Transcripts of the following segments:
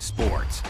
sports.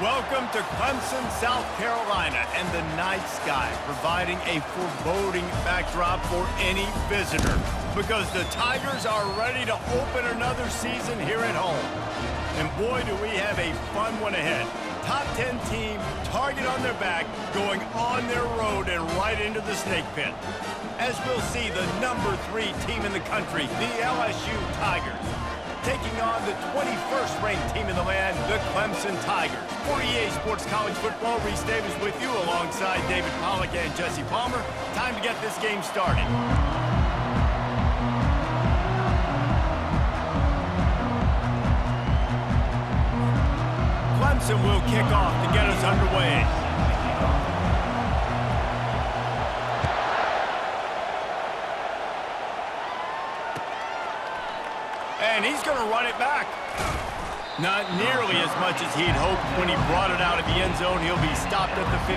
Welcome to Clemson, South Carolina, and the night sky providing a foreboding backdrop for any visitor because the Tigers are ready to open another season here at home. And boy, do we have a fun one ahead. Top 10 team, target on their back, going on their road and right into the snake pit. As we'll see, the number 3 team in the country, the LSU Tigers, taking on the 21st ranked team in the land, the Clemson Tigers. For EA Sports College Football, Reese Davis with you alongside David Pollack and Jesse Palmer. Time to get this game started. Clemson will kick off to get us underway. And he's going to run it back. Not nearly as much as he'd hoped when he brought it out of the end zone. He'll be stopped at the 15.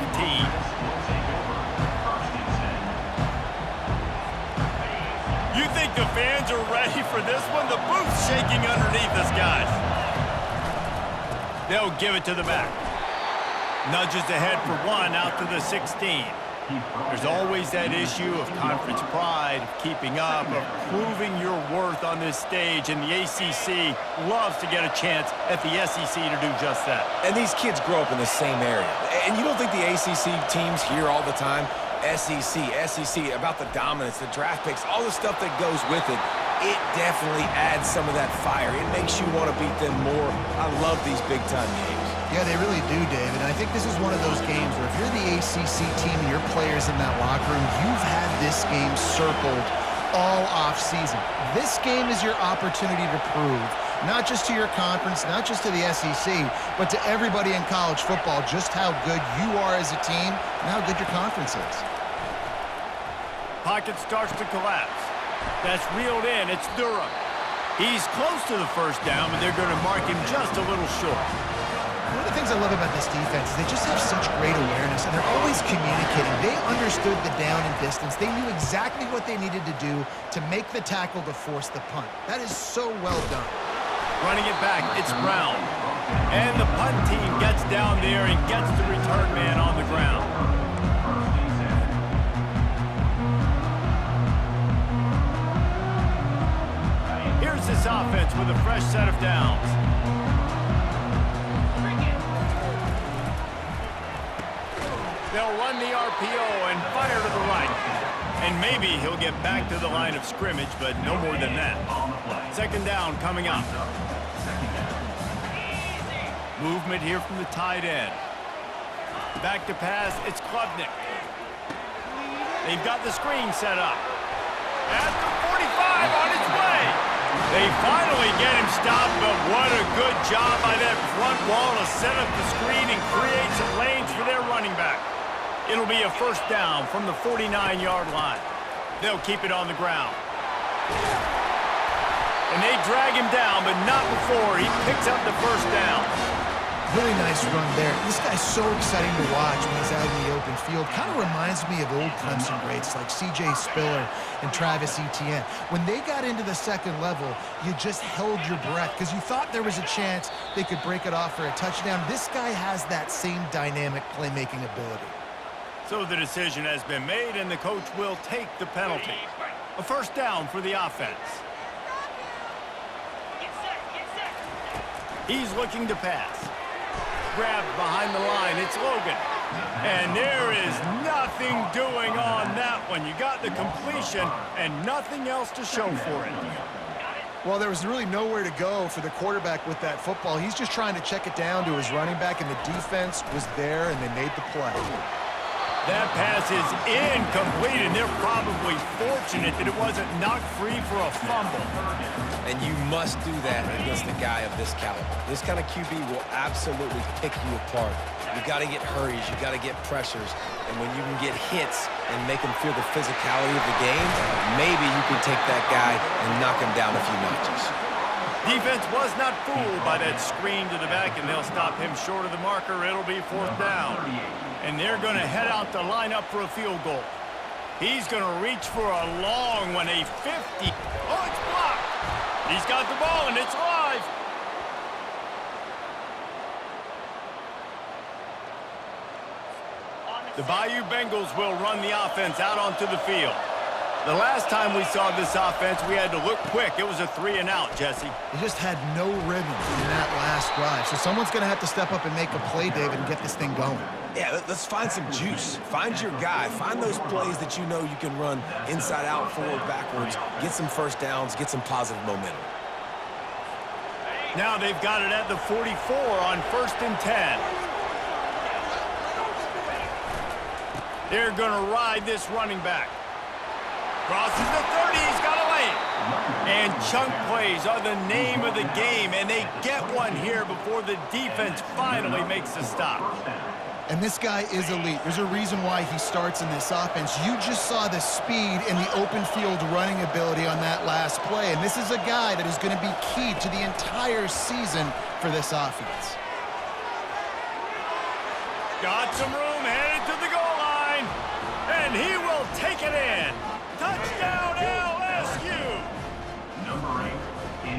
You think the fans are ready for this one? The booth's shaking underneath us, guys. They'll give it to the back. Nudges ahead for 1 out to the 16. There's always that issue of conference pride, of keeping up, of proving your worth on this stage, and the ACC loves to get a chance at the SEC to do just that. And these kids grow up in the same area. And you don't think the ACC teams hear all the time, SEC, about the dominance, the draft picks, all the stuff that goes with it. It definitely adds some of that fire. It makes you want to beat them more. I love these big-time games. Yeah, they really do, David. And I think this is one of those games where if you're the ACC team and your players in that locker room, you've had this game circled all off-season. This game is your opportunity to prove, not just to your conference, not just to the SEC, but to everybody in college football, just how good you are as a team and how good your conference is. Pocket starts to collapse. That's reeled in. It's Durham. He's close to the first down, but they're going to mark him just a little short. One of the things I love about this defense is they just have such great awareness, and they're always communicating. They understood the down and distance. They knew exactly what they needed to do to make the tackle to force the punt. That is so well done. Running it back, it's Brown. And the punt team gets down there and gets the return man on the ground. Here's this offense with a fresh set of downs. They'll run the RPO and fire to the right. And maybe he'll get back to the line of scrimmage, but no more than that. Second down coming up. Movement here from the tight end. Back to pass, it's Klubnik. They've got the screen set up. At the 45 on its way. They finally get him stopped, but what a good job by that front wall to set up the screen and create some lanes for their running back. It'll be a first down from the 49-yard line. They'll keep it on the ground. And they drag him down, but not before he picks up the first down. Really nice run there. This guy's so exciting to watch when he's out in the open field. Kind of reminds me of old Clemson greats like C.J. Spiller and Travis Etienne. When they got into the second level, you just held your breath because you thought there was a chance they could break it off for a touchdown. This guy has that same dynamic playmaking ability. So the decision has been made, and the coach will take the penalty. A first down for the offense. He's looking to pass. Grabbed behind the line, it's Logan. And there is nothing doing on that one. You got the completion and nothing else to show for it. Well, there was really nowhere to go for the quarterback with that football. He's just trying to check it down to his running back, and the defense was there, and they made the play. That pass is incomplete, and they're probably fortunate that it wasn't knocked free for a fumble. And you must do that against a guy of this caliber. This kind of QB will absolutely pick you apart. You got to get hurries, you got to get pressures, and when you can get hits and make him feel the physicality of the game, maybe you can take that guy and knock him down a few notches. Defense was not fooled by that screen to the back, and they'll stop him short of the marker. It'll be fourth down. And they're going to head out to line up for a field goal. He's going to reach for a long one, a 50. Oh, it's blocked. He's got the ball, and it's live. The Bayou Bengals will run the offense out onto the field. The last time we saw this offense, we had to look quick. It was a 3-and-out, Jesse. They just had no rhythm in that last drive. So someone's going to have to step up and make a play, David, and get this thing going. Yeah, let's find some juice. Find your guy. Find those plays that you know you can run inside out, forward, backwards. Get some first downs. Get some positive momentum. Now they've got it at the 44 on 1st and 10. They're going to ride this running back. Crosses the 30, he's got a lane. And chunk plays are the name of the game, and they get one here before the defense finally makes a stop. And this guy is elite. There's a reason why he starts in this offense. You just saw the speed and the open field running ability on that last play, and this is a guy that is going to be key to the entire season for this offense. Got some room, headed to the goal line, and he will take it in. Touchdown, LSU!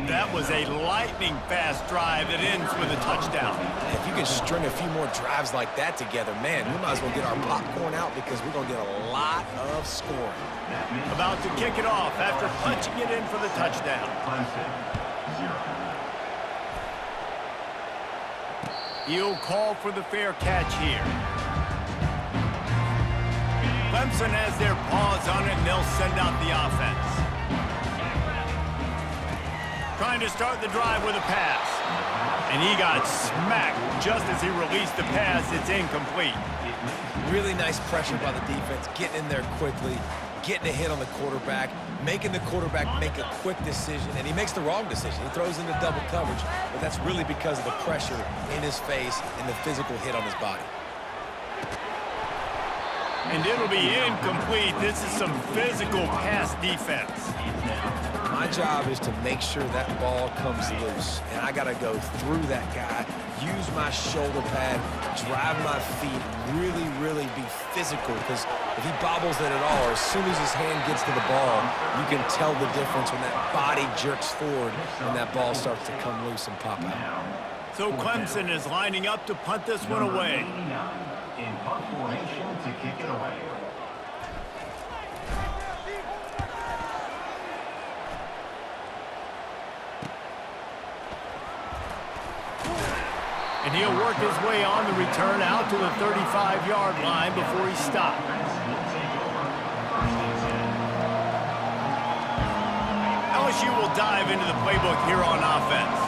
That was a lightning-fast drive that ends with a touchdown. If you can string a few more drives like that together, man, we might as well get our popcorn out because we're going to get a lot of scoring. About to kick it off after punching it in for the touchdown. He'll call for the fair catch here. Clemson has their paws on it, and they'll send out the offense. Trying to start the drive with a pass. And he got smacked just as he released the pass. It's incomplete. Really nice pressure by the defense, getting in there quickly, getting a hit on the quarterback, making the quarterback make a quick decision, and he makes the wrong decision. He throws into double coverage, but that's really because of the pressure in his face and the physical hit on his body. And it'll be incomplete. This is some physical pass defense. My job is to make sure that ball comes loose, and I got to go through that guy, use my shoulder pad, drive my feet, really be physical, because if he bobbles it at all, or as soon as his hand gets to the ball, you can tell the difference when that body jerks forward and that ball starts to come loose and pop out. So Clemson is lining up to punt this one away. In punt formation to kick it away. And he'll work his way on the return out to the 35-yard line before he stopped. LSU will dive into the playbook here on offense.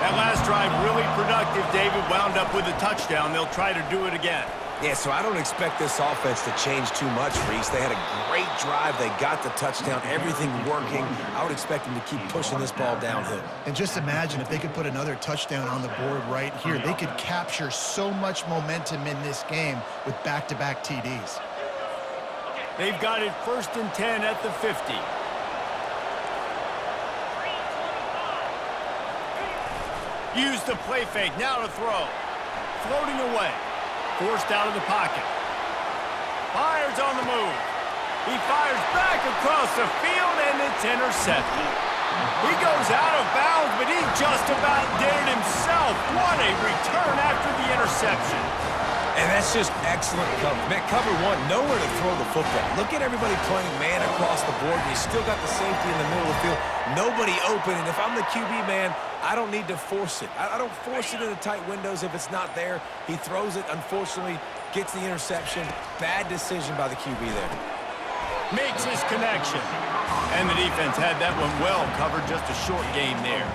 That last drive really productive. David wound up with a touchdown. They'll try to do it again. Yeah, so I don't expect this offense to change too much, Reese. They had a great drive. They got the touchdown, everything working. I would expect them to keep pushing this ball downhill. And just imagine if they could put another touchdown on the board right here. They could capture so much momentum in this game with back-to-back TDs. They've got it 1st and 10 at the 50. Use the play fake. Now to throw. Floating away. Forced out of the pocket. Fires on the move. He fires back across the field, and it's intercepted. He goes out of bounds, but he just about did it himself. What a return after the interception. And that's just excellent cover. Man, cover one, nowhere to throw the football. Look at everybody playing man across the board, and you still got the safety in the middle of the field. Nobody open, and if I'm the QB, man, I don't need to force it. I don't force it into tight windows if it's not there. He throws it, unfortunately, gets the interception. Bad decision by the QB there. Makes his connection. And the defense had that one well covered, just a short game there.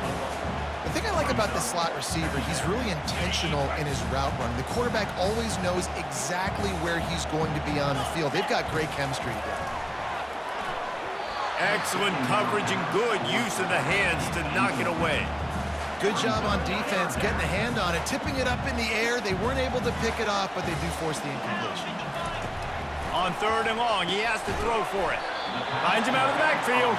The thing I like about the slot receiver, he's really intentional in his route run. The quarterback always knows exactly where he's going to be on the field. They've got great chemistry together. Excellent coverage and good use of the hands to knock it away. Good job on defense, getting a hand on it, tipping it up in the air. They weren't able to pick it off, but they do force the incompletion. On 3rd and long, he has to throw for it. Finds him out of the backfield.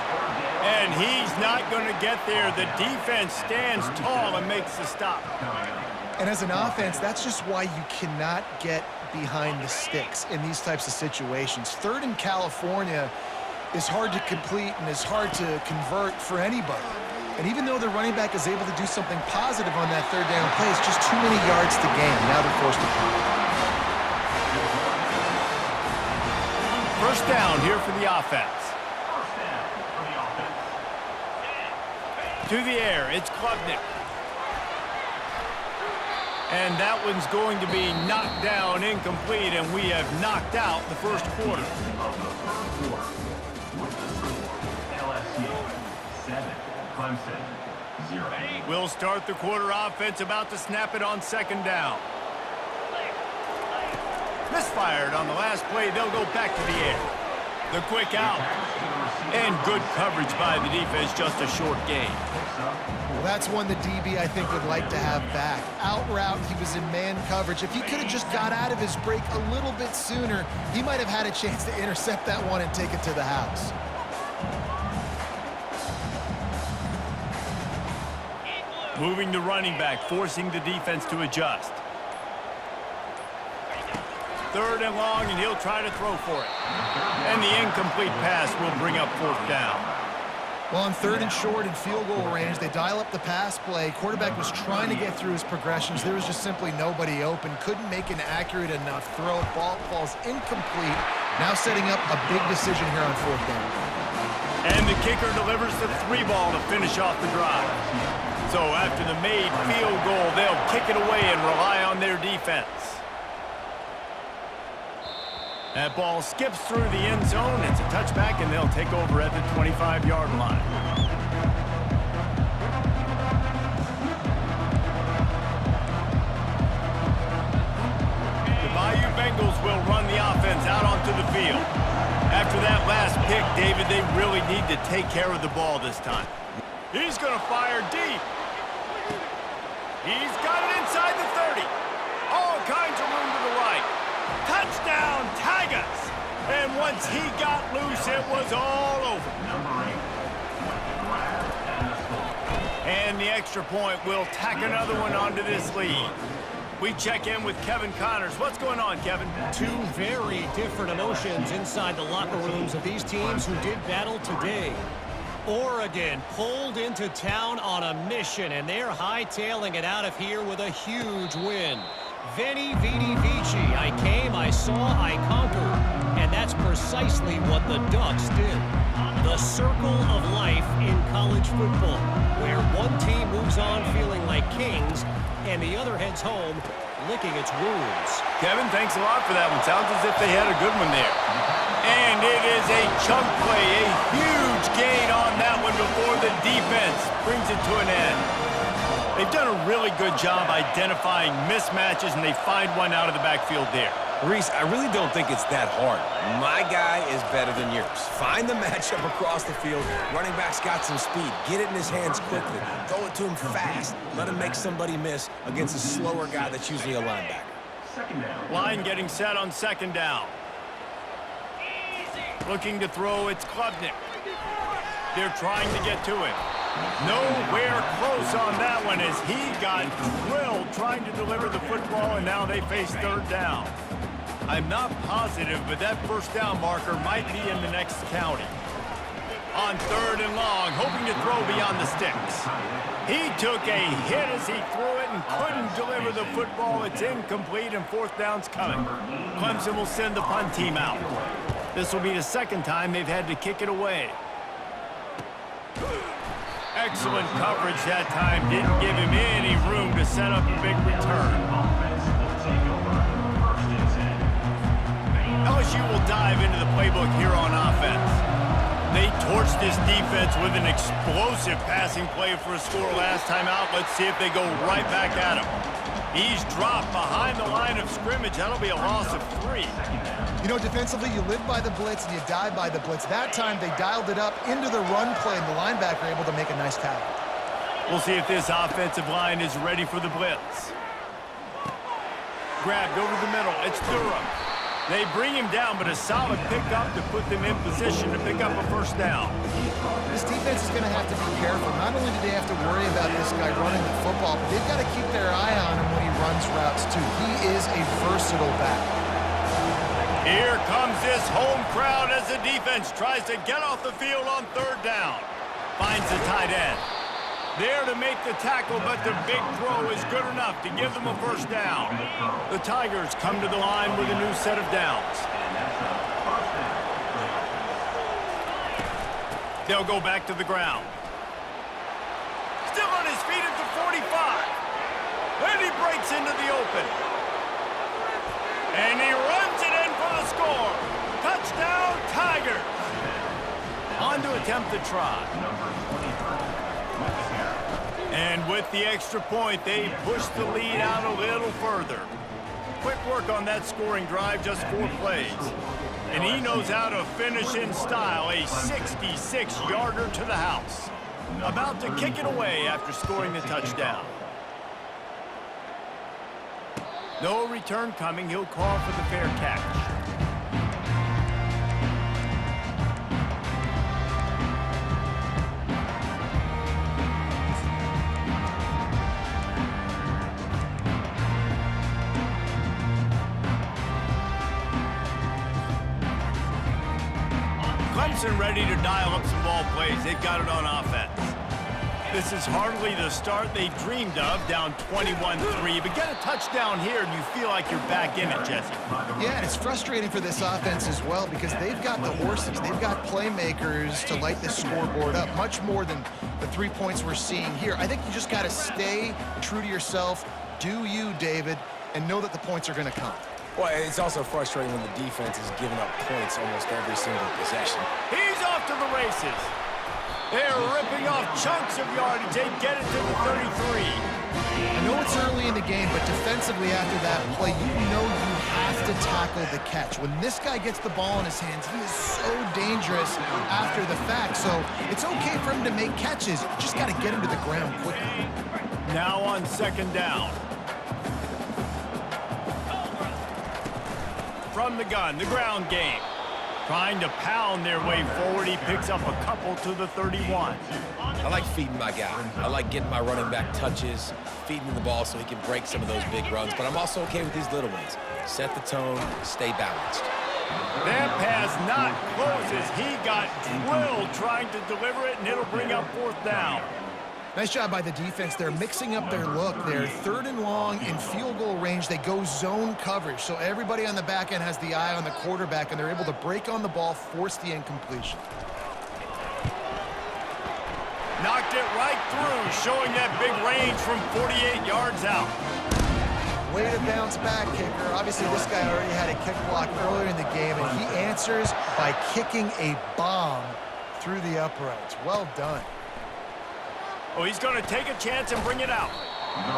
And he's not going to get there. The defense stands tall and makes the stop. And as an offense, that's just why you cannot get behind the sticks in these types of situations. 3rd in California is hard to complete and is hard to convert for anybody. And even though the running back is able to do something positive on that 3rd down play, it's just too many yards to gain. Now they're forced to punt. 1st down here for the offense. To the air, it's Klubnik. And that one's going to be knocked down, incomplete, and we have knocked out the 1st quarter. LSU 7, Clemson 0. We'll start the quarter offense, about to snap it on 2nd down. Misfired on the last play. They'll go back to the air. The quick out. And good coverage by the defense, just a short gain. Well, that's one the DB, I think, would like to have back. Out route, he was in man coverage. If he could have just got out of his break a little bit sooner, he might have had a chance to intercept that one and take it to the house. Moving the running back, forcing the defense to adjust. 3rd and long, and he'll try to throw for it. And the incomplete pass will bring up 4th down. Well, on 3rd and short in field goal range, they dial up the pass play. Quarterback was trying to get through his progressions. There was just simply nobody open. Couldn't make an accurate enough throw. Ball falls incomplete. Now setting up a big decision here on 4th down. And the kicker delivers the 3 ball to finish off the drive. So after the made field goal, they'll kick it away and rely on their defense. That ball skips through the end zone. It's a touchback, and they'll take over at the 25-yard line. The Bayou Bengals will run the offense out onto the field. After that last pick, David, they really need to take care of the ball this time. He's going to fire deep. He's got it inside the 30. All kinds of room to the right. Touchdown, Tigers! And once he got loose, it was all over. And the extra point will tack another one onto this lead. We check in with Kevin Connors. What's going on, Kevin? 2 very different emotions inside the locker rooms of these teams who did battle today. Oregon pulled into town on a mission, and they're hightailing it out of here with a huge win. Veni, Vidi, Vici. I came, I saw, I conquered. And that's precisely what the Ducks did. The circle of life in college football, where one team moves on feeling like kings, and the other heads home licking its wounds. Kevin, thanks a lot for that one. Sounds as if they had a good one there. And it is a chunk play, a huge gain on that one before the defense brings it to an end. They've done a really good job identifying mismatches, and they find one out of the backfield there. Reese, I really don't think it's that hard. My guy is better than yours. Find the matchup across the field. Running back's got some speed. Get it in his hands quickly. Throw it to him fast. Let him make somebody miss against a slower guy that's usually a linebacker. Second down. Line getting set on second down. Looking to throw, it's Klubnik. They're trying to get to it. Nowhere close on that one as he got drilled trying to deliver the football, and now they face third down. I'm not positive, but that first down marker might be in the next county. On third and long, hoping to throw beyond the sticks. He took a hit as he threw it and couldn't deliver the football. It's incomplete, and fourth down's coming. Clemson will send the punt team out. This will be the second time they've had to kick it away. Excellent coverage that time. Didn't give him any room to set up a big return. LSU will dive into the playbook here on offense. They torched this defense with an explosive passing play for a score last time out. Let's see if they go right back at him. He's dropped behind the line of scrimmage. That'll be a loss of 3. You know, defensively, you live by the blitz and you die by the blitz. That time, they dialed it up into the run play, and the linebacker able to make a nice tackle. We'll see if this offensive line is ready for the blitz. Grabbed over the middle. It's Durham. They bring him down, but a solid pickup to put them in position to pick up a first down. This defense is going to have to be careful. Not only do they have to worry about this guy running the football, but they've got to keep their eye on him when he runs routes, too. He is a versatile back. Here comes this home crowd as the defense tries to get off the field on third down. Finds the tight end. There to make the tackle, but the big throw is good enough to give them a first down. The Tigers come to the line with a new set of downs. They'll go back to the ground. Still on his feet at the 45. And he breaks into the open. And he runs it in for the score. Touchdown, Tigers. On to attempt the try. And with the extra point, they push the lead out a little further. Quick work on that scoring drive, just 4 plays. And he knows how to finish in style, a 66-yarder to the house. About to kick it away after scoring the touchdown. No return coming. He'll call for the fair catch. Clemson ready to dial up some ball plays. They've got it on offense. This is hardly the start they dreamed of, down 21-3. But get a touchdown here, and you feel like you're back in it, Jesse. Yeah, and it's frustrating for this offense as well because they've got the horses. They've got playmakers to light this scoreboard up, much more than the 3 points we're seeing here. I think you just got to stay true to yourself, do you, David, and know that the points are going to come. Well, it's also frustrating when the defense is giving up points almost every single possession. He's off to the races. They're ripping off chunks of yardage. They get it to the 33. I know it's early in the game, but defensively after that play, you know you have to tackle the catch. When this guy gets the ball in his hands, he is so dangerous after the fact. So it's okay for him to make catches. You just got to get him to the ground quickly. Now on second down. From the gun, the ground game. Trying to pound their way forward. He picks up a couple to the 31. I like feeding my guy. I like getting my running back touches, feeding him the ball so he can break some of those big runs. But I'm also okay with these little ones. Set the tone, stay balanced. That pass not close as he got drilled trying to deliver it, and it'll bring up fourth down. Nice job by the defense. They're mixing up their look. They're third and long in field goal range. They go zone coverage. So everybody on the back end has the eye on the quarterback, and they're able to break on the ball, force the incompletion. Knocked it right through, showing that big range from 48 yards out. Way to bounce back, kicker. Obviously, this guy already had a kick block earlier in the game, and he answers by kicking a bomb through the uprights. Well done. Oh, he's going to take a chance and bring it out.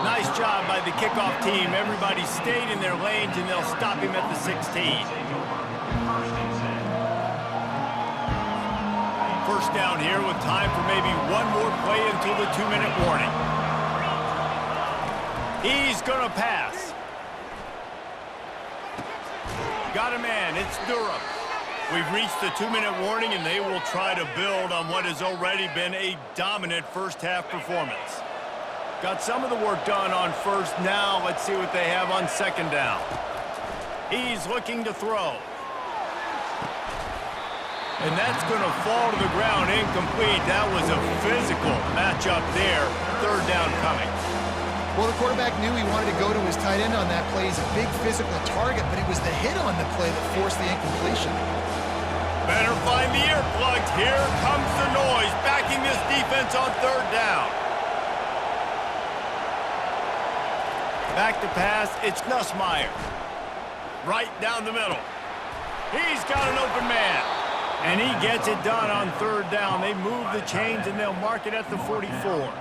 Nice job by the kickoff team. Everybody stayed in their lanes, and they'll stop him at the 16. First down here with time for maybe one more play until the 2-minute warning. He's going to pass. Got a man. It's Durham. We've reached the 2-minute warning, and they will try to build on what has already been a dominant first-half performance. Got some of the work done on first. Now let's see what they have on second down. He's looking to throw. And that's going to fall to the ground incomplete. That was a physical matchup there. Third down coming. Well, the quarterback knew he wanted to go to his tight end on that play. He's a big physical target, but it was the hit on the play that forced the incompletion. Better find the earplugs. Here comes the noise, backing this defense on third down. Back to pass, it's Nussmeier. Right down the middle. He's got an open man. And he gets it done on third down. They move the chains, and they'll mark it at the 44.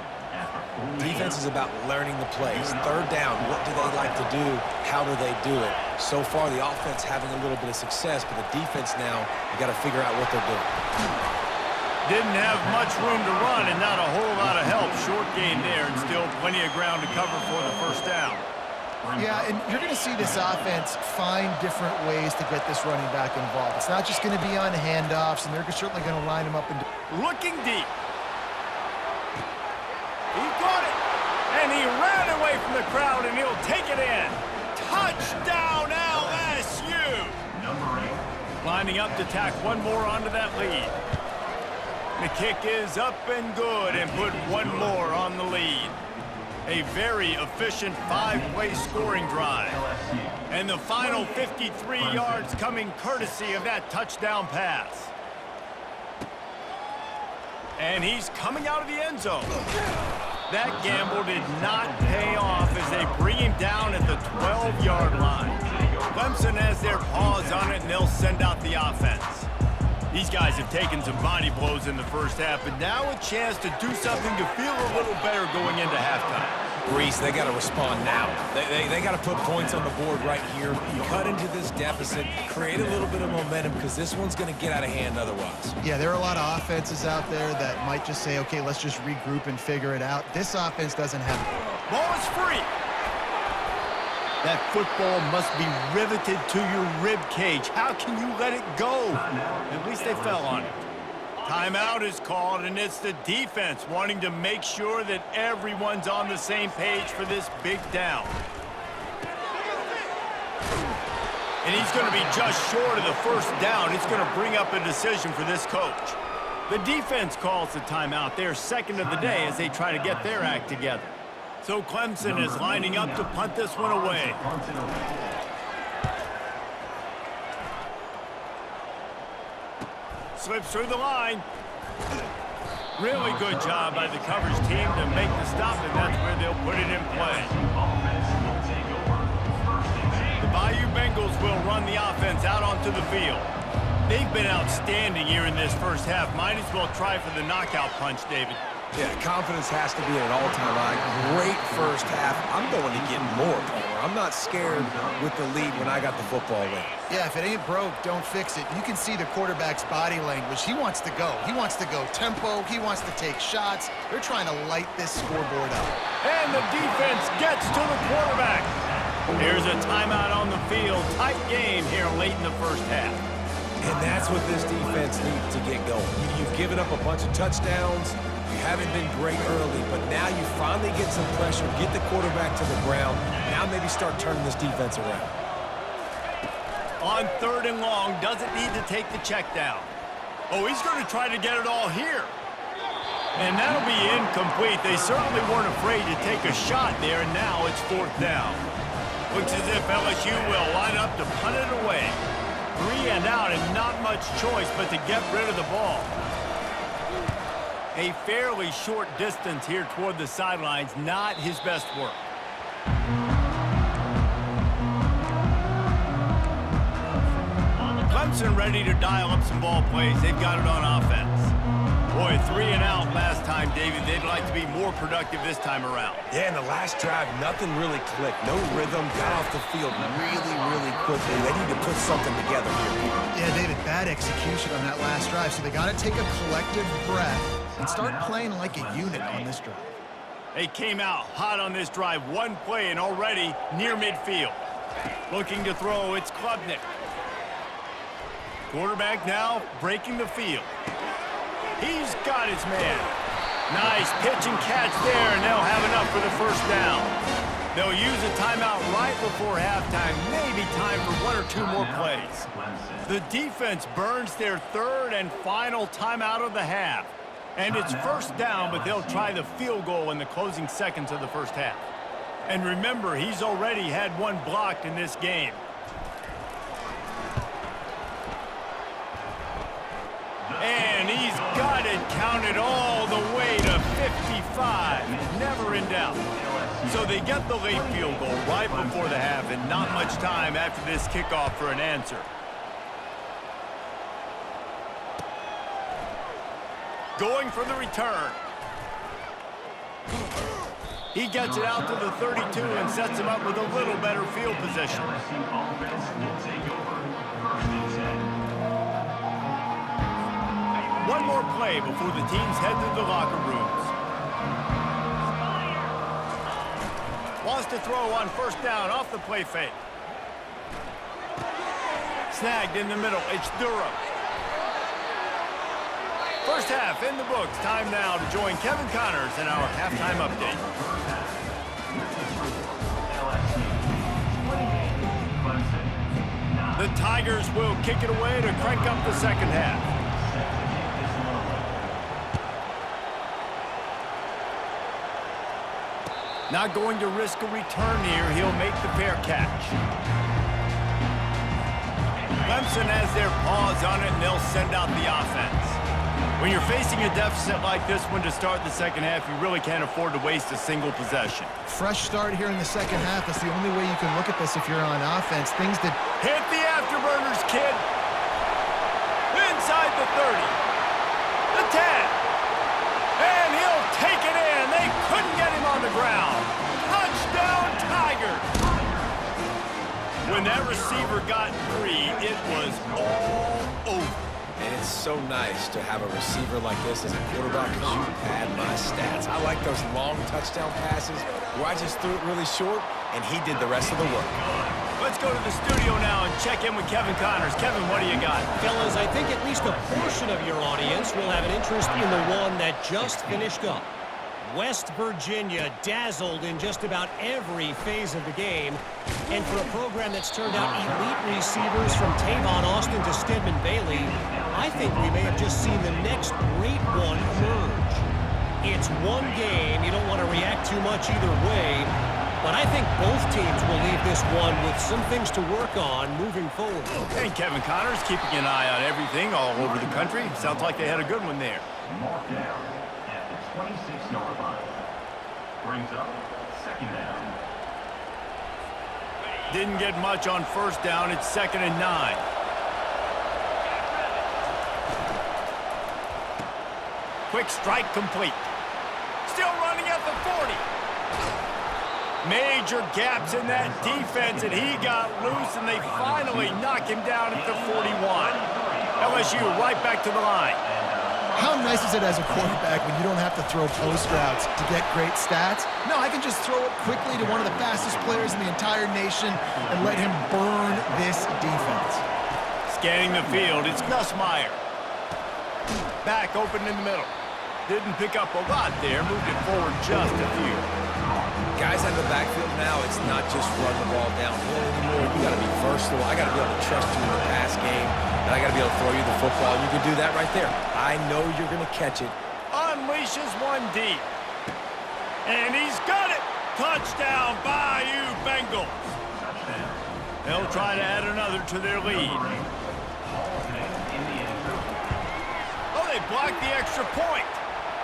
Defense is about learning the plays. Third down, what do they like to do? How do they do it? So far, the offense having a little bit of success, but the defense now, you got to figure out what they're doing. Didn't have much room to run and not a whole lot of help. Short gain there, and still plenty of ground to cover for the first down. Yeah, and you're going to see this offense find different ways to get this running back involved. It's not just going to be on handoffs, and they're certainly going to line him up. Looking deep. He got it. And he ran away from the crowd, and he'll take it in. Touchdown, LSU! Number 8. Lining up to tack one more onto that lead. The kick is up and good, and put one more on the lead. A very efficient 5-play scoring drive. And the final 53 yards coming courtesy of that touchdown pass. And he's coming out of the end zone. That gamble did not pay off as they bring him down at the 12-yard line. Clemson has their paws on it, and they'll send out the offense. These guys have taken some body blows in the first half, but now a chance to do something to feel a little better going into halftime. Reese, they got to respond now. They got to put points on the board right here, cut into this deficit, create a little bit of momentum, because this one's going to get out of hand otherwise. Yeah, there are a lot of offenses out there that might just say, okay, let's just regroup and figure it out. This offense doesn't have it. Ball is free. That football must be riveted to your rib cage. How can you let it go? At least they fell on it. Timeout is called, and it's the defense wanting to make sure that everyone's on the same page for this big down. And he's going to be just short of the first down. It's going to bring up a decision for this coach. The defense calls the timeout. They're second of the day as they try to get their act together. So Clemson is lining up to punt this one away. Slips through the line. Really good job by the coverage team to make the stop, and that's where they'll put it in play. The Bayou Bengals will run the offense out onto the field. They've been outstanding here in this first half. Might as well try for the knockout punch, David. Yeah, confidence has to be at an all-time high. Great first half. I'm going to get more, Palmer. I'm not scared with the lead when I got the football in. Yeah, if it ain't broke, don't fix it. You can see the quarterback's body language. He wants to go. He wants to go tempo. He wants to take shots. They're trying to light this scoreboard up. And the defense gets to the quarterback. Here's a timeout on the field. Tight game here late in the first half. And that's what this defense needs to get going. You've given up a bunch of touchdowns. You haven't been great early, but now you finally get some pressure, get the quarterback to the ground. Now maybe start turning this defense around. On third and long, doesn't need to take the check down. Oh, he's going to try to get it all here. And that'll be incomplete. They certainly weren't afraid to take a shot there, and now it's fourth down. Looks as if LSU will line up to punt it away. 3 and out, and not much choice but to get rid of the ball. A fairly short distance here toward the sidelines, not his best work. Clemson ready to dial up some ball plays. They've got it on offense. Boy, 3 and out last time, David. They'd like to be more productive this time around. Yeah, in the last drive, nothing really clicked. No rhythm, got off the field really quickly. They need to put something together here. Yeah, David, bad execution on that last drive, so they got to take a collective breath and start playing like a unit on this drive. They came out hot on this drive. One play and already near midfield. Looking to throw, it's Klubnik. Quarterback now breaking the field. He's got his man. Nice pitch and catch there, and they'll have enough for the first down. They'll use a timeout right before halftime, maybe time for 1 or 2 more plays. The defense burns their 3rd and final timeout of the half. And it's first down, but they'll try the field goal in the closing seconds of the first half. And remember, he's already had 1 blocked in this game. And he's got it counted all the way to 55. Never in doubt. So they get the late field goal right before the half, and not much time after this kickoff for an answer. Going for the return. He gets it out to the 32 and sets him up with a little better field position. One more play before the teams head to the locker rooms. Wants to throw on first down off the play fake. Snagged in the middle. It's Durham. First half in the books. Time now to join Kevin Connors in our halftime update. The Tigers will kick it away to crank up the second half. Not going to risk a return here. He'll make the fair catch. Clemson has their paws on it, and they'll send out the offense. When you're facing a deficit like this one to start the second half, you really can't afford to waste a single possession. Fresh start here in the second half. That's the only way you can look at this if you're on offense. Things that... Hit the afterburners, kid. Inside the 30. The 10. And he'll take it in. They couldn't get him on the ground. Touchdown, Tigers. When that receiver got free, it was all over. And it's so nice to have a receiver like this as a quarterback because you pad my stats. I like those long touchdown passes where I just threw it really short, and he did the rest of the work. Let's go to the studio now and check in with Kevin Connors. Kevin, what do you got? Fellas, I think at least a portion of your audience will have an interest in the one that just finished up. West Virginia dazzled in just about every phase of the game. And for a program that's turned out elite receivers from Tavon Austin to Stedman Bailey, I think we may have just seen the next great one emerge. It's one game. You don't want to react too much either way. But I think both teams will leave this one with some things to work on moving forward. And Kevin Connors keeping an eye on everything all over the country. Sounds like they had a good one there. Marked down at the 26-yard line. Brings up second down. Didn't get much on first down. It's 2nd and 9. Quick strike complete. Still running at the 40. Major gaps in that defense, and he got loose, and they finally knock him down at the 41. LSU right back to the line. How nice is it as a quarterback when you don't have to throw post routes to get great stats? No, I can just throw it quickly to one of the fastest players in the entire nation and let him burn this defense. Scanning the field, it's Nussmeier. Back open in the middle. Didn't pick up a lot there, moved it forward just a few. Guys in the backfield now, it's not just run the ball downhill anymore. You got to be versatile. I got to be able to trust you in the pass game, and I got to be able to throw you the football. You can do that right there. I know you're going to catch it. Unleashes one deep. And he's got it. Touchdown, Bayou Bengals. They'll try to add another to their lead. Oh, they blocked the extra point.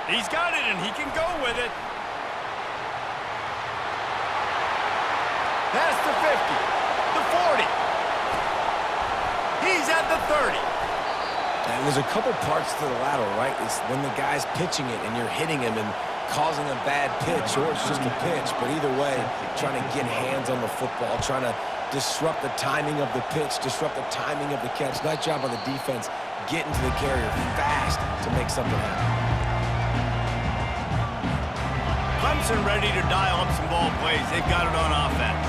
He's got it, and he can go with it. Past the 50, the 40. He's at the 30. And there's a couple parts to the lateral, right? It's when the guy's pitching it and you're hitting him and causing a bad pitch, or it's just a pitch. But either way, trying to get hands on the football, trying to disrupt the timing of the pitch, disrupt the timing of the catch. Nice job on the defense getting to the carrier fast to make something happen. Clemson ready to dial up some ball plays. They've got it on offense.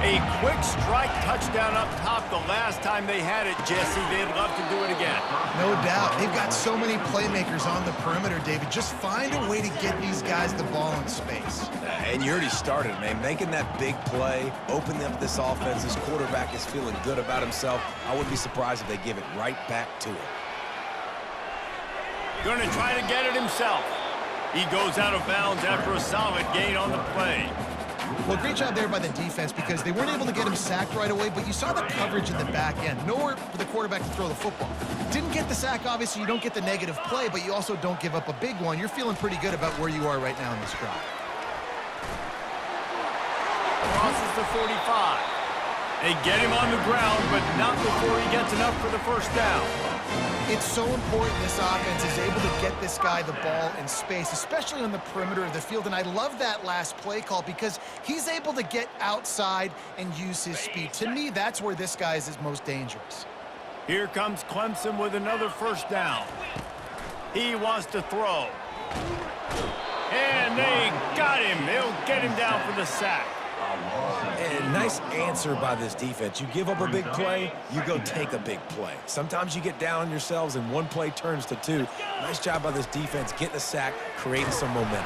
A quick strike touchdown up top the last time they had it, Jesse. They'd love to do it again. No doubt. They've got so many playmakers on the perimeter, David. Just find a way to get these guys the ball in space. And you already started, man. Making that big play, opening up this offense. This quarterback is feeling good about himself. I wouldn't be surprised if they give it right back to him. Going to try to get it himself. He goes out of bounds after a solid gain on the play. Well, great job there by the defense because they weren't able to get him sacked right away, but you saw the coverage in the back end. Nowhere for the quarterback to throw the football. Didn't get the sack, obviously. You don't get the negative play, but you also don't give up a big one. You're feeling pretty good about where you are right now in this drive. Crosses the 45. They get him on the ground, but not before he gets enough for the first down. It's so important this offense is able to get this guy the ball in space, especially on the perimeter of the field. And I love that last play call because he's able to get outside and use his speed. To me, that's where this guy is most dangerous. Here comes Clemson with another first down. He wants to throw. And they got him. They'll get him down for the sack. And nice answer by this defense. You give up a big play, you go take a big play. Sometimes you get down on yourselves and one play turns to two. Nice job by this defense getting a sack, creating some momentum.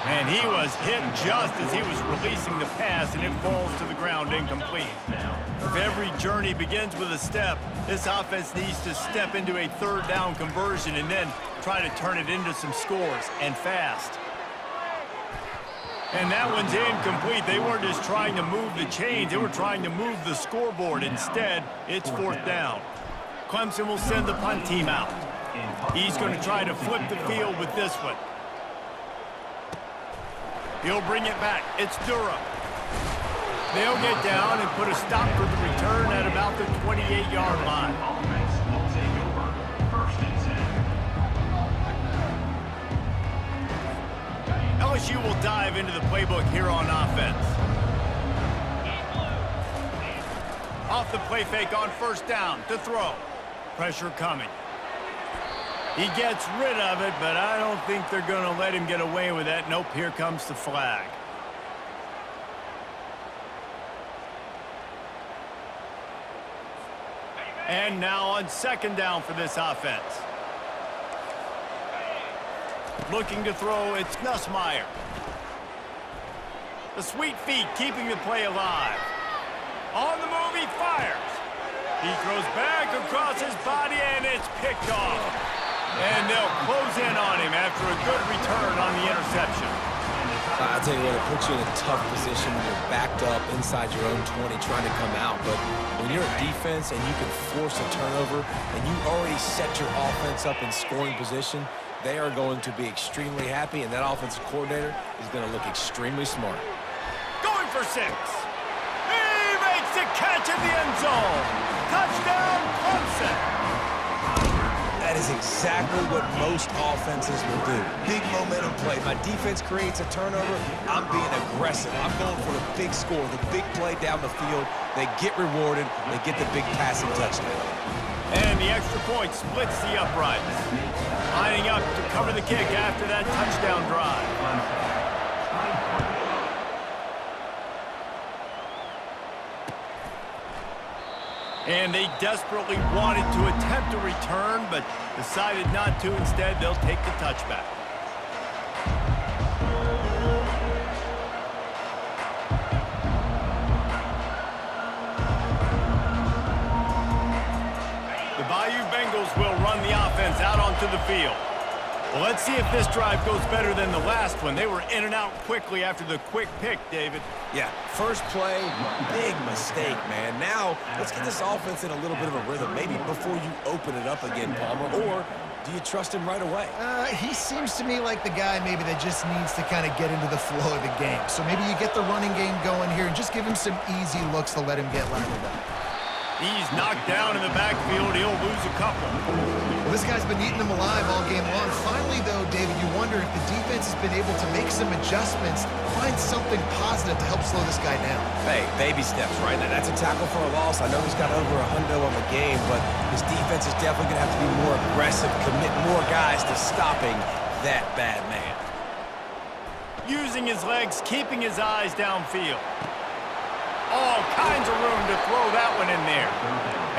And he was hit just as he was releasing the pass, and it falls to the ground incomplete. If every journey begins with a step, this offense needs to step into a third down conversion and then try to turn it into some scores, and fast. And that one's incomplete. They weren't just trying to move the chains. They were trying to move the scoreboard. Instead, it's fourth down. Clemson will send the punt team out. He's going to try to flip the field with this one. He'll bring it back. It's Durham. They'll get down and put a stop for the return at about the 28-yard line. LSU will dive into the playbook here on offense. Off the play fake on first down to throw. Pressure coming. He gets rid of it, but I don't think they're going to let him get away with that. Nope, here comes the flag. And now on second down for this offense. Looking to throw, it's Nussmeier. The sweet feet keeping the play alive. On the move, he fires. He throws back across his body, and it's picked off. And they'll close in on him after a good return on the interception. I'll tell you what, it puts you in a tough position when you're backed up inside your own 20 trying to come out. But when you're a defense and you can force a turnover and you already set your offense up in scoring position, they are going to be extremely happy, and that offensive coordinator is going to look extremely smart. Going for 6. He makes the catch in the end zone. Touchdown, Clemson. That is exactly what most offenses will do. Big momentum play. My defense creates a turnover. I'm being aggressive. I'm going for the big score, the big play down the field. They get rewarded. They get the big passing touchdown. And the extra point splits the uprights. Lining up to cover the kick after that touchdown drive. And they desperately wanted to attempt a return, but decided not to. Instead, they'll take the touchback. The Bayou Bengals will run the offense out onto the field. Well, let's see if this drive goes better than the last one. They were in and out quickly after the quick pick, David. Yeah, first play, big mistake, man. Now, let's get this offense in a little bit of a rhythm, maybe before you open it up again, Palmer, or do you trust him right away? He seems to me like the guy maybe that just needs to kind of get into the flow of the game. So maybe you get the running game going here and just give him some easy looks to let him get lined up. He's knocked down in the backfield. He'll lose a couple. Well, this guy's been eating them alive all game long. Finally, though, David, you wonder if the defense has been able to make some adjustments, find something positive to help slow this guy down. Hey, baby steps, right? Now, that's a tackle for a loss. I know he's got over $100 on the game, but his defense is definitely going to have to be more aggressive, commit more guys to stopping that bad man. Using his legs, keeping his eyes downfield. All kinds of room to throw that one in there.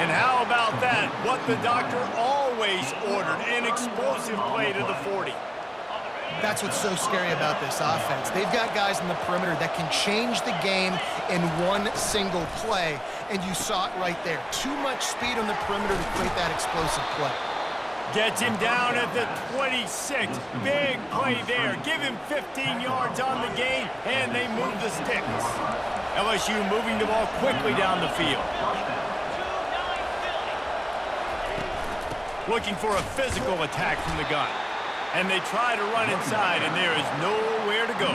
And how about that? What the doctor always ordered, an explosive play to the 40. That's what's so scary about this offense. They've got guys in the perimeter that can change the game in one single play, and you saw it right there. Too much speed on the perimeter to create that explosive play. Gets him down at the 26. Big play there. Give him 15 yards on the game, and they move the sticks. LSU moving the ball quickly down the field. Looking for a physical attack from the gun. And they try to run inside, and there is nowhere to go.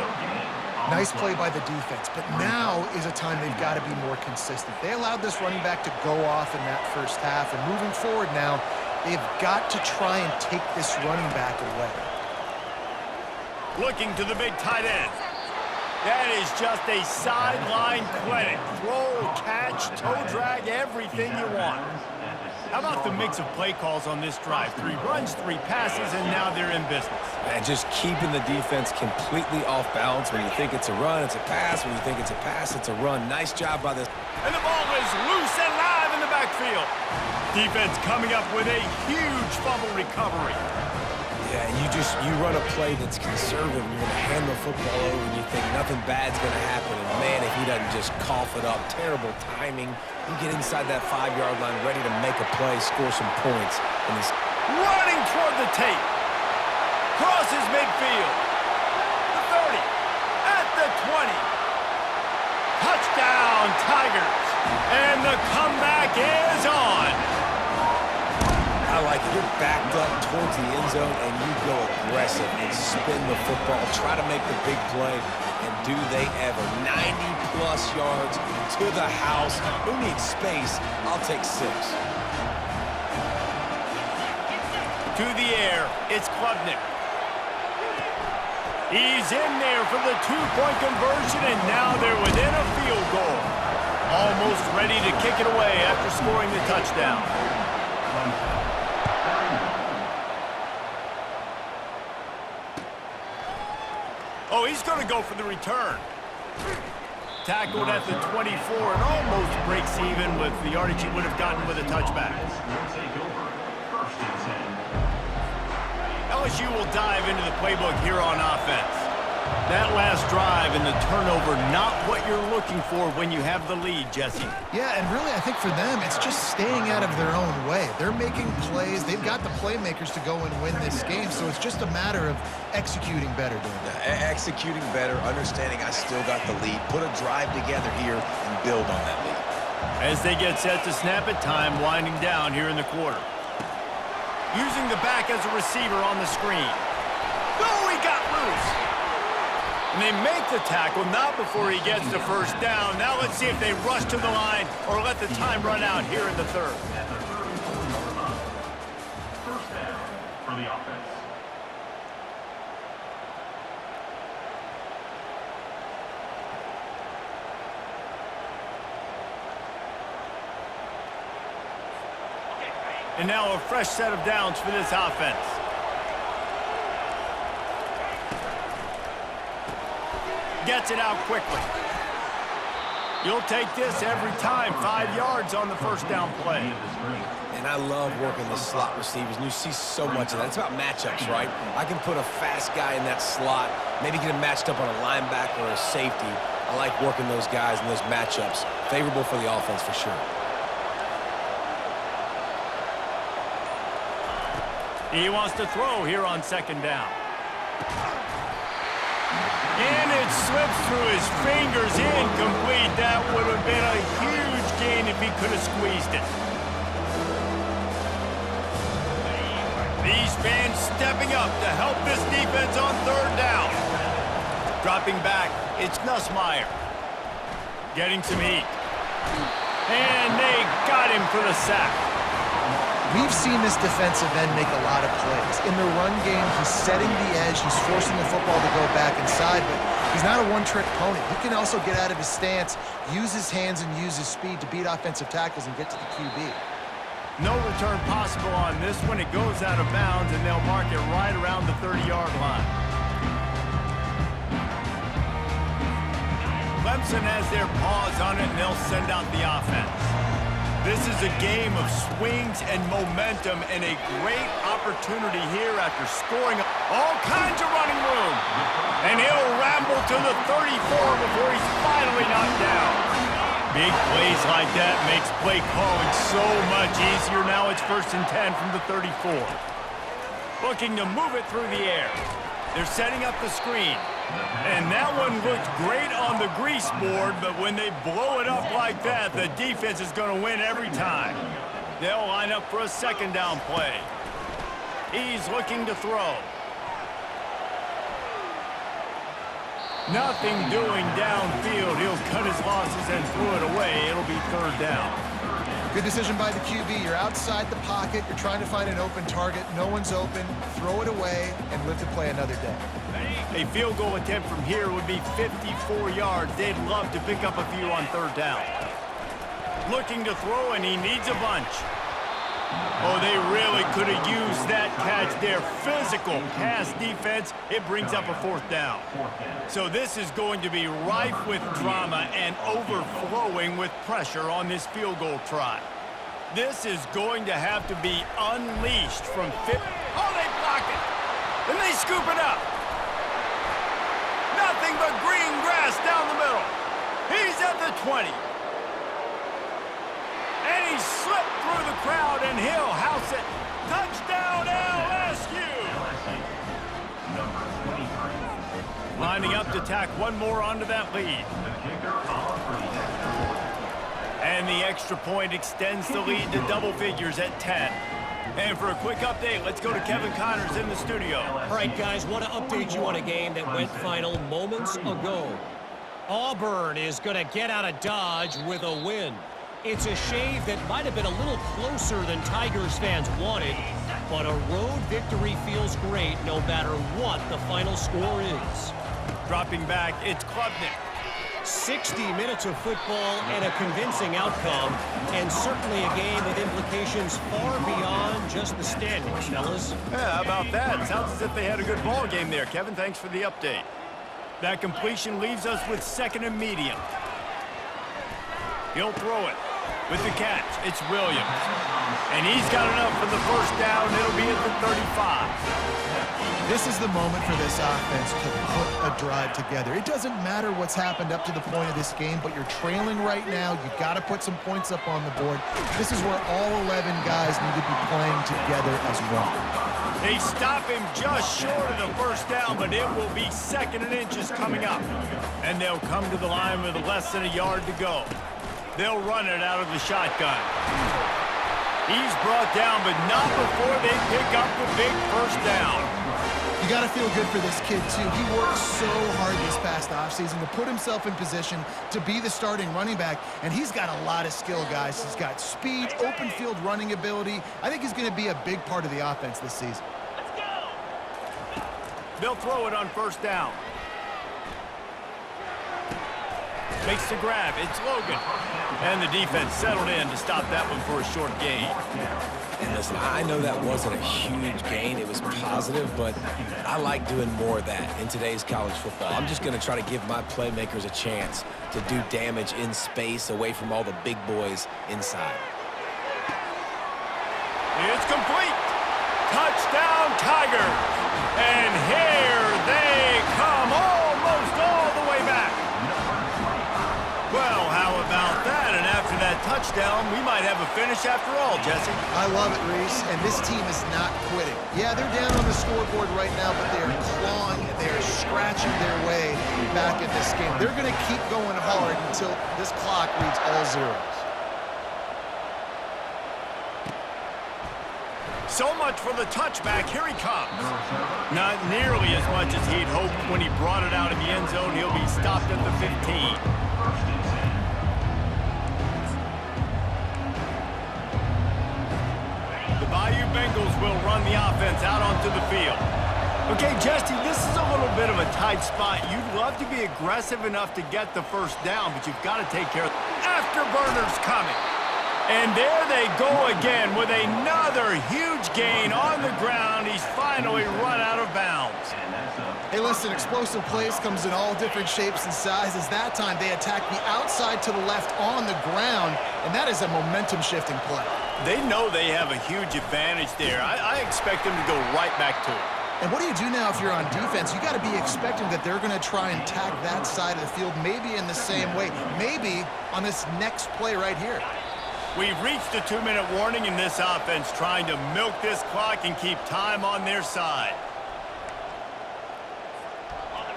Nice play by the defense, but now is a time they've got to be more consistent. They allowed this running back to go off in that first half, and moving forward now, they've got to try and take this running back away. Looking to the big tight end. That is just a sideline clinic. Throw, catch, toe drag, everything you want. How about the mix of play calls on this drive? 3 runs, 3 passes, and now they're in business. And just keeping the defense completely off balance. When you think it's a run, it's a pass. When you think it's a pass, it's a run. Nice job by this. And the ball is loose and live in the backfield. Defense coming up with a huge fumble recovery. Yeah, you run a play that's conservative. You're going to hand the football over, and you think nothing bad's going to happen. And, man, if he doesn't just cough it up, terrible timing. You get inside that 5-yard line, ready to make a play, score some points. And he's running toward the tape. Crosses midfield. The 30. At the 20. Touchdown, Tigers. And the comeback is on. I like it. You're backed up towards the end zone, and you go aggressive and spin the football. Try to make the big play, and do they ever. 90-plus yards to the house. Who needs space? I'll take 6. To the air, it's Klubnik. He's in there for the 2-point conversion, and now they're within a field goal. Almost ready to kick it away after scoring the touchdown. Oh, he's going to go for the return. Tackled at the 24 and almost breaks even with the yardage he would have gotten with a touchback. LSU will dive into the playbook here on offense. That last drive and the turnover, not what you're looking for when you have the lead, Jesse. Yeah, and really, I think for them, it's just staying out of their own way. They're making plays. They've got the playmakers to go and win this game, so it's just a matter of executing better. Executing better, understanding I still got the lead. Put a drive together here and build on that lead. As they get set to snap it, time winding down here in the quarter. Using the back as a receiver on the screen. Oh, he got loose. And they make the tackle, not before he gets the first down. Now let's see if they rush to the line or let the time run out here in the third. First down for the offense. And now a fresh set of downs for this offense. Gets it out quickly. You'll take this every time. 5 yards on the first down play. And I love working the slot receivers, and you see so much of that. It's about matchups, right? I can put a fast guy in that slot, maybe get him matched up on a linebacker or a safety. I like working those guys in those matchups. Favorable for the offense for sure. He wants to throw here on second down. And it slips through his fingers, incomplete. That would have been a huge gain if he could have squeezed it. These fans stepping up to help this defense on third down. Dropping back, it's Nussmeier. Getting some heat. And they they got him for the sack. We've seen this defensive end make a lot of plays. In the run game, he's setting the edge. He's forcing the football to go back inside, but he's not a one-trick pony. He can also get out of his stance, use his hands, and use his speed to beat offensive tackles and get to the QB. No return possible on this one. It goes out of bounds, and they'll mark it right around the 30-yard line. Clemson has their paws on it, and they'll send out the offense. This is a game of swings and momentum and a great opportunity here after scoring all kinds of running room. And he'll ramble to the 34 before he's finally knocked down. Big plays like that makes play calling so much easier. Now it's 1st and 10 from the 34. Looking to move it through the air. They're setting up the screen. And that one looked great on the grease board, but when they blow it up like that, the defense is going to win every time. They'll line up for a 2nd down play. He's looking to throw. Nothing doing downfield. He'll cut his losses and throw it away. It'll be 3rd down. Good decision by the QB. You're outside the pocket. You're trying to find an open target. No one's open. Throw it away and live to play another day. A field goal attempt from here would be 54 yards. They'd love to pick up a few on 3rd down. Looking to throw, and he needs a bunch. Oh, they really could have used that catch. Their physical pass defense, it brings up a 4th down. So this is going to be rife with drama and overflowing with pressure on this field goal try. This is going to have to be unleashed from 50. Oh, they block it. And they scoop it up. Nothing but green grass down the middle. He's at the 20. And he slipped through the crowd, and he'll house it. Touchdown, LSU! Lining up to tack one more onto that lead. And the extra point extends the lead to double figures at 10. And for a quick update, let's go to Kevin Connors in the studio. All right, guys, want to update you on a game that went final moments ago. Auburn is going to get out of Dodge with a win. It's a shave that might have been a little closer than Tigers fans wanted, but a road victory feels great no matter what the final score is. Dropping back, it's Klubnik. 60 minutes of football and a convincing outcome, and certainly a game with implications far beyond just the standings, fellas. Yeah, how about that? Sounds as if they had a good ball game there. Kevin, thanks for the update. That completion leaves us with 2nd and medium. He'll throw it. With the catch, it's Williams. And he's got enough for the 1st down. It'll be at the 35. This is the moment for this offense to put a drive together. It doesn't matter what's happened up to the point of this game, but you're trailing right now. You've got to put some points up on the board. This is where all 11 guys need to be playing together as one. They stop him just short of the 1st down, but it will be 2nd and inches coming up. And they'll come to the line with less than a yard to go. They'll run it out of the shotgun. He's brought down, but not before they pick up the big 1st down. You got to feel good for this kid, too. He worked so hard this past offseason to put himself in position to be the starting running back, and he's got a lot of skill, guys. He's got speed, open field running ability. I think he's going to be a big part of the offense this season. Let's go! They'll throw it on 1st down. Makes the grab. It's Logan. And the defense settled in to stop that one for a short gain. And listen, I know that wasn't a huge gain. It was positive, but I like doing more of that in today's college football. I'm just going to try to give my playmakers a chance to do damage in space away from all the big boys inside. It's complete. Touchdown, Tigers. And here they come almost all the way back. Well, how about that? And after that touchdown, we might have a finish after all, Jesse. I love it, Reese, and this team is not quitting. Yeah, they're down on the scoreboard right now, but they're clawing and they're scratching their way back in this game. They're going to keep going hard until this clock reads all zeros. So much for the touchback. Here he comes. Not nearly as much as he'd hoped when he brought it out in the end zone. He'll be stopped at the 15. Bengals will run the offense out onto the field. Okay, Jesse, this is a little bit of a tight spot. You'd love to be aggressive enough to get the first down, but you've got to take care of afterburners coming. And there they go again with another huge gain on the ground. He's finally run out of bounds. Hey, listen, explosive plays comes in all different shapes and sizes. That time they attack the outside to the left on the ground, and that is a momentum-shifting play. They know they have a huge advantage there. I expect them to go right back to it. And what do you do now if you're on defense? You got to be expecting that they're going to try and tack that side of the field, maybe in the same way, maybe on this next play right here. We've reached the 2-minute warning in this offense, trying to milk this clock and keep time on their side.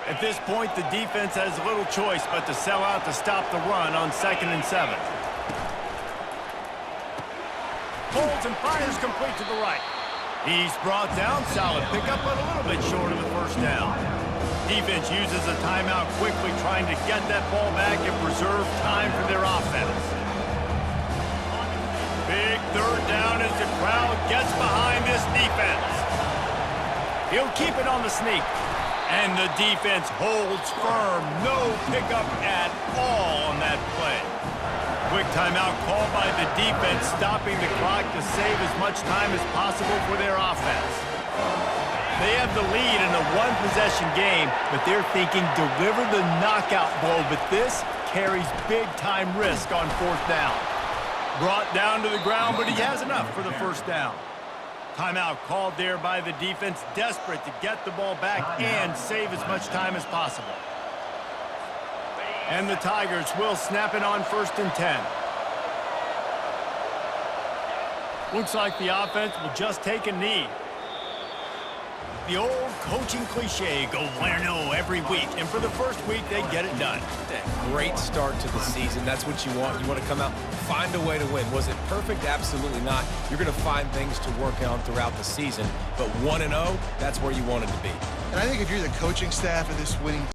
At this point, the defense has little choice but to sell out to stop the run on 2nd and 7. Holds and fires complete to the right. He's brought down, solid pickup, but a little bit short of the first down. Defense uses a timeout quickly, trying to get that ball back and preserve time for their offense. Big 3rd down as the crowd gets behind this defense. He'll keep it on the sneak. And the defense holds firm. No pickup at all on that play. Quick timeout called by the defense, stopping the clock to save as much time as possible for their offense. They have the lead in a one-possession game, but they're thinking deliver the knockout blow, but this carries big-time risk on 4th down. Brought down to the ground, but he has enough for the first down. Timeout called there by the defense, desperate to get the ball back and save as much time as possible. And the Tigers will snap it on 1st and 10. Looks like the offense will just take a knee. The old coaching cliche, go bueno every week. And for the first week, they get it done. Great start to the season. That's what you want. You want to come out, find a way to win. Was it perfect? Absolutely not. You're going to find things to work on throughout the season. But 1-0, that's where you wanted to be. And I think if you're the coaching staff of this winning